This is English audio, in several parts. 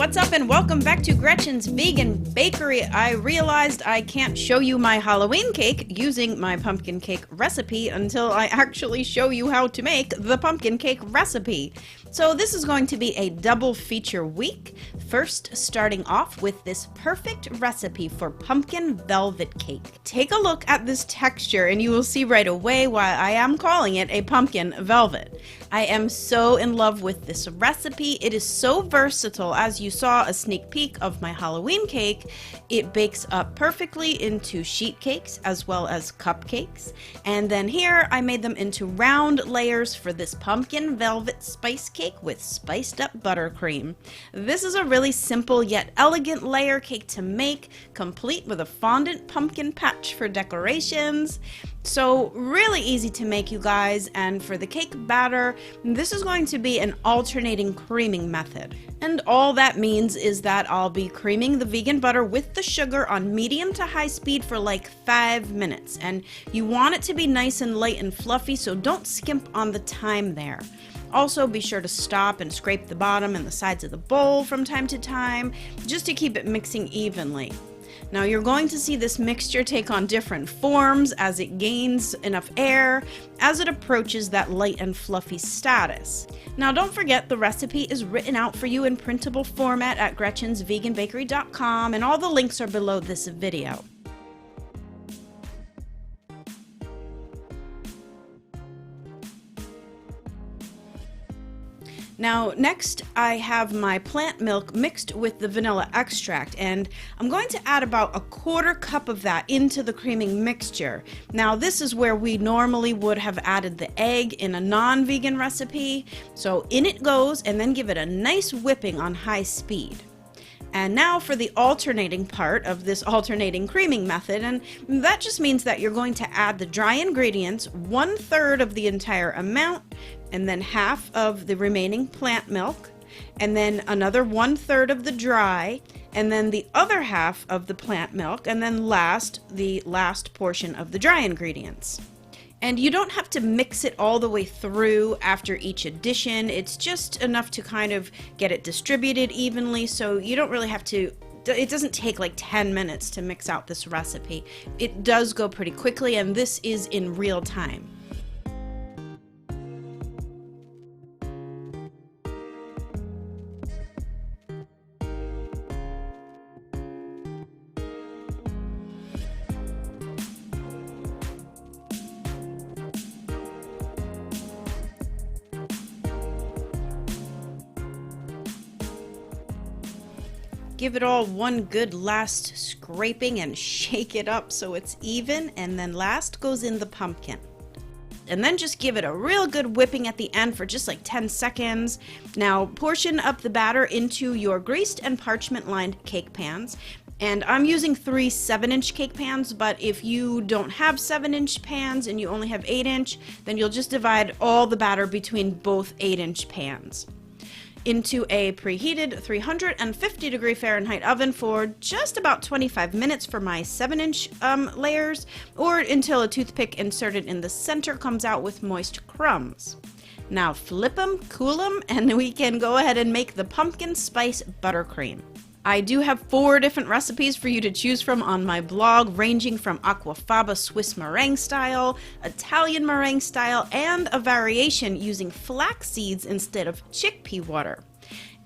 What's up and welcome back to Gretchen's Vegan Bakery. I realized I can't show you my Halloween cake using my pumpkin cake recipe until I actually show you how to make the pumpkin cake recipe. So this is going to be a double feature week. First, starting off with this perfect recipe for pumpkin velvet cake. Take a look at this texture and you will see right away why I am calling it a pumpkin velvet. I am so in love with this recipe. It is so versatile. As you saw a sneak peek of my Halloween cake, it bakes up perfectly into sheet cakes as well as cupcakes. And then here I made them into round layers for this pumpkin velvet spice cake with spiced up buttercream. This is a really simple yet elegant layer cake to make, complete with a fondant pumpkin patch for decorations. So really easy to make, you guys. And for the cake batter, this is going to be an alternating creaming method. And all that means is that I'll be creaming the vegan butter with the sugar on medium to high speed for like 5 minutes. And you want it to be nice and light and fluffy, so don't skimp on the time there. Also, be sure to stop and scrape the bottom and the sides of the bowl from time to time, just to keep it mixing evenly. Now you're going to see this mixture take on different forms as it gains enough air, as it approaches that light and fluffy status. Now don't forget, the recipe is written out for you in printable format at gretchensveganbakery.com, and all the links are below this video. Now next I have my plant milk mixed with the vanilla extract, and I'm going to add about 1/4 cup of that into the creaming mixture. Now this is where we normally would have added the egg in a non-vegan recipe. So in it goes, and then give it a nice whipping on high speed. And now for the alternating part of this alternating creaming method, and that just means that you're going to add the dry ingredients, 1/3 of the entire amount, and then half of the remaining plant milk, and then another 1/3 of the dry, and then the other half of the plant milk, and then the last portion of the dry ingredients. And you don't have to mix it all the way through after each addition. It's just enough to kind of get it distributed evenly, so you don't really have to. It doesn't take like 10 minutes to mix out this recipe. It does go pretty quickly, and this is in real time. Give it all one good last scraping and shake it up so it's even, and then last goes in the pumpkin. And then just give it a real good whipping at the end for just like 10 seconds. Now portion up the batter into your greased and parchment lined cake pans. And I'm using 3 7-inch cake pans, but if you don't have 7-inch pans and you only have 8-inch, then you'll just divide all the batter between both 8-inch pans into a preheated 350 degree Fahrenheit oven for just about 25 minutes for my 7-inch layers, or until a toothpick inserted in the center comes out with moist crumbs. Now flip them, cool them, and we can go ahead and make the pumpkin spice buttercream. I do have 4 different recipes for you to choose from on my blog, ranging from aquafaba Swiss meringue style, Italian meringue style, and a variation using flax seeds instead of chickpea water.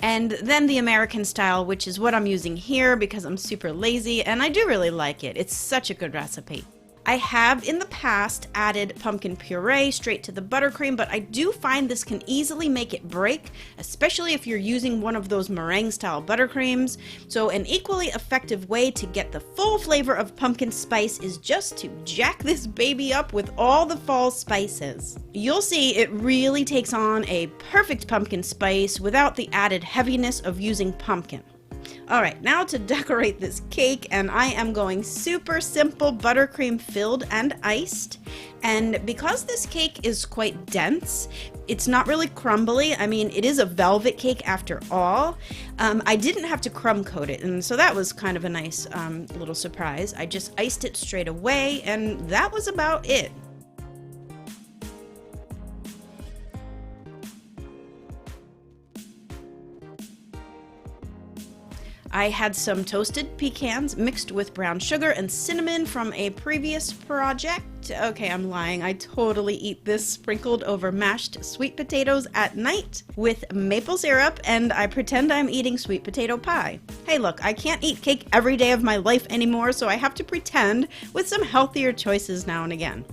And then the American style, which is what I'm using here because I'm super lazy and I do really like it. It's such a good recipe. I have in the past added pumpkin puree straight to the buttercream, but I do find this can easily make it break, especially if you're using one of those meringue style buttercreams. So an equally effective way to get the full flavor of pumpkin spice is just to jack this baby up with all the fall spices. You'll see it really takes on a perfect pumpkin spice without the added heaviness of using pumpkin. Alright, now to decorate this cake, and I am going super simple, buttercream filled and iced. And because this cake is quite dense, it's not really crumbly. I mean, it is a velvet cake after all. I didn't have to crumb coat it, and so that was kind of a nice little surprise. I just iced it straight away, and that was about it. I had some toasted pecans mixed with brown sugar and cinnamon from a previous project. Okay, I'm lying. I totally eat this sprinkled over mashed sweet potatoes at night with maple syrup, and I pretend I'm eating sweet potato pie. Hey, look, I can't eat cake every day of my life anymore, so I have to pretend with some healthier choices now and again.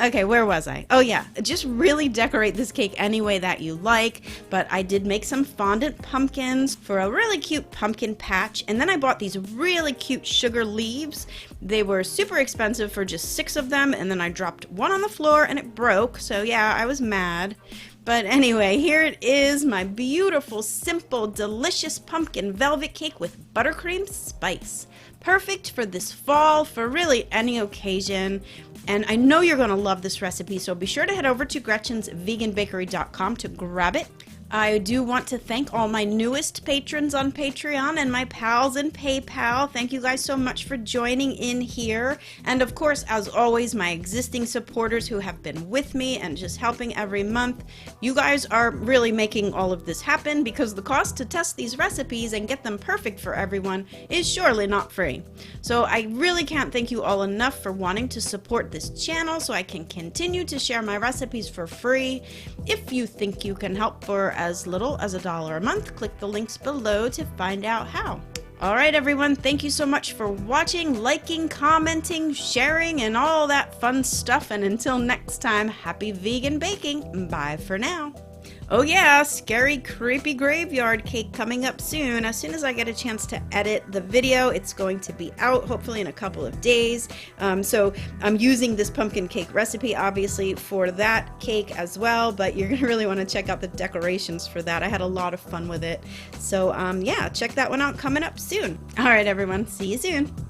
Okay, where was I? Oh yeah, just really decorate this cake any way that you like, but I did make some fondant pumpkins for a really cute pumpkin patch, and then I bought these really cute sugar leaves. They were super expensive for just 6 of them, and then I dropped one on the floor and it broke, so yeah, I was mad. But anyway, here it is, my beautiful, simple, delicious pumpkin velvet cake with buttercream spice. Perfect for this fall, for really any occasion. And I know you're going to love this recipe, so be sure to head over to Gretchen'sVeganBakery.com to grab it. I do want to thank all my newest patrons on Patreon and my pals in PayPal. Thank you guys so much for joining in here. And of course, as always, my existing supporters who have been with me and just helping every month. You guys are really making all of this happen, because the cost to test these recipes and get them perfect for everyone is surely not free. So I really can't thank you all enough for wanting to support this channel so I can continue to share my recipes for free. If you think you can help for as little as $1 a month, click the links below to find out how. Alright everyone, thank you so much for watching, liking, commenting, sharing, and all that fun stuff. And until next time, happy vegan baking. Bye for now. Oh yeah, scary, creepy graveyard cake coming up soon. As soon as I get a chance to edit the video, it's going to be out, hopefully in a couple of days. So I'm using this pumpkin cake recipe, obviously, for that cake as well, but you're going to really want to check out the decorations for that. I had a lot of fun with it. So yeah, check that one out coming up soon. All right, everyone. See you soon.